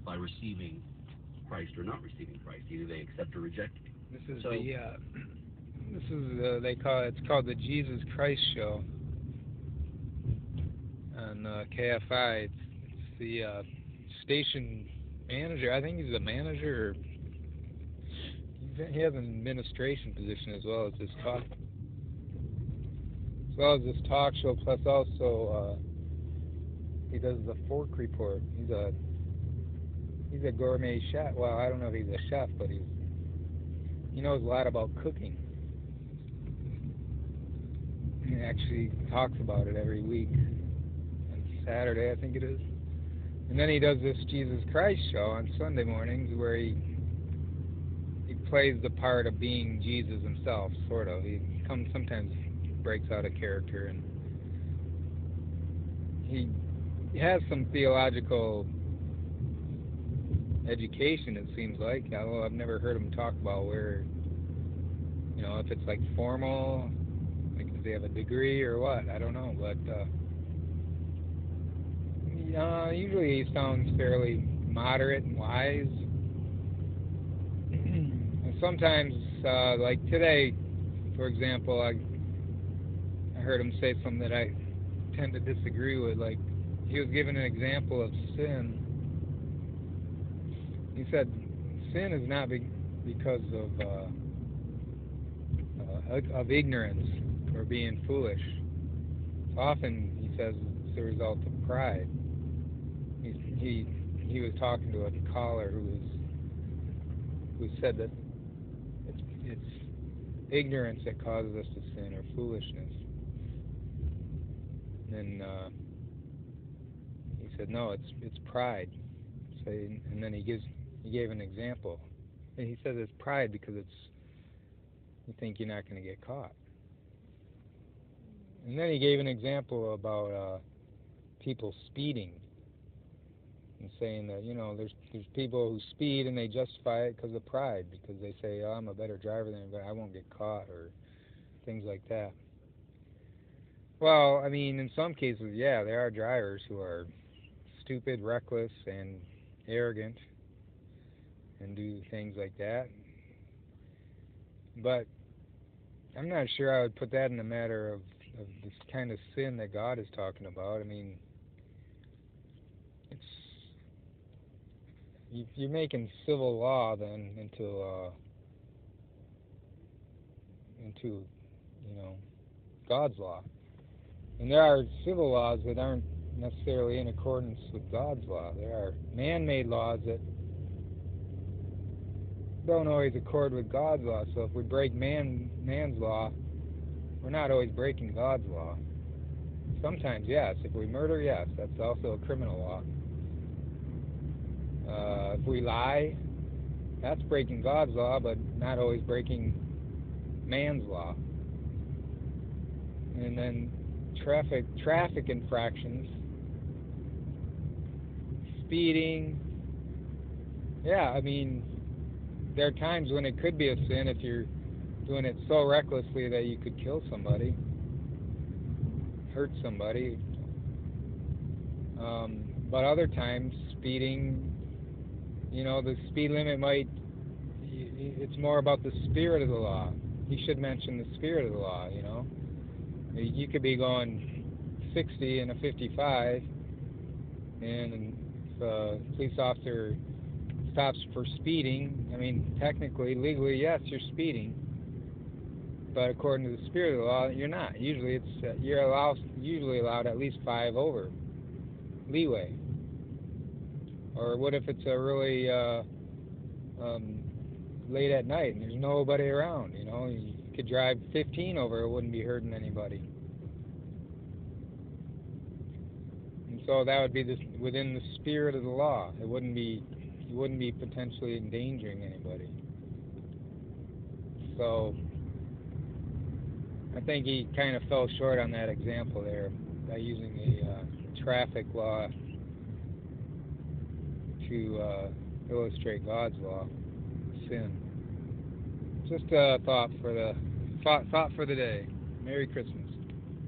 by receiving Christ or not receiving Christ. Either they accept or reject. This is So, they call it, it's called the Jesus Christ Show on KFI. It's the station manager. I think he's the manager. He has an administration position as well as this talk show. Plus also he does the Fork Report. He's a gourmet chef. Well, I don't know if he's a chef, but he knows a lot about cooking. He actually talks about it every week on Saturday, I think it is. And then he does this Jesus Christ show on Sunday mornings where he plays the part of being Jesus himself, sort of. He sometimes breaks out of character, and he has some theological education, it seems like, although I've never heard him talk about where, if it's like formal, like does he have a degree or what, I don't know, but usually he sounds fairly moderate and wise. And sometimes, like today, for example, I heard him say something that I tend to disagree with. Like, he was giving an example of sin. He said sin is not because of ignorance or being foolish. Often, he says, it's the result of pride. He was talking to a caller who said that it's ignorance that causes us to sin, or foolishness. And he said, no, it's pride. So, and then he gave an example. And he says it's pride because you think you're not going to get caught. And then he gave an example about people speeding, and saying that there's people who speed and they justify it because of pride, because they say, oh, I'm a better driver than anybody, I won't get caught, or things like that. Well, I mean, in some cases, yeah, there are drivers who are stupid, reckless, and arrogant, and do things like that. But I'm not sure I would put that in the matter of this kind of sin that God is talking about. I mean, it's you're making civil law then into God's law, and there are civil laws that aren't necessarily in accordance with God's law. There are man-made laws that don't always accord with God's law. So if we break man's law, we're not always breaking God's law. Sometimes, yes. If we murder, yes, that's also a criminal law. If we lie, that's breaking God's law, but not always breaking man's law. And then traffic infractions, speeding. Yeah, I mean, there are times when it could be a sin if you're doing it so recklessly that you could kill somebody, hurt somebody. But other times, speeding, the speed limit it's more about the spirit of the law. He should mention the spirit of the law, You could be going 60 in a 55, and if a police officer stops for speeding, I mean, technically, legally, yes, you're speeding, but according to the spirit of the law, you're not. Usually, you're usually allowed at least 5 over leeway. Or what if it's a really late at night and there's nobody around? You could drive 15 over, it wouldn't be hurting anybody. And so that would be within the spirit of the law. You wouldn't be potentially endangering anybody. So I think he kind of fell short on that example there by using the traffic law to illustrate God's law, sin. Just a thought for the day. Merry Christmas.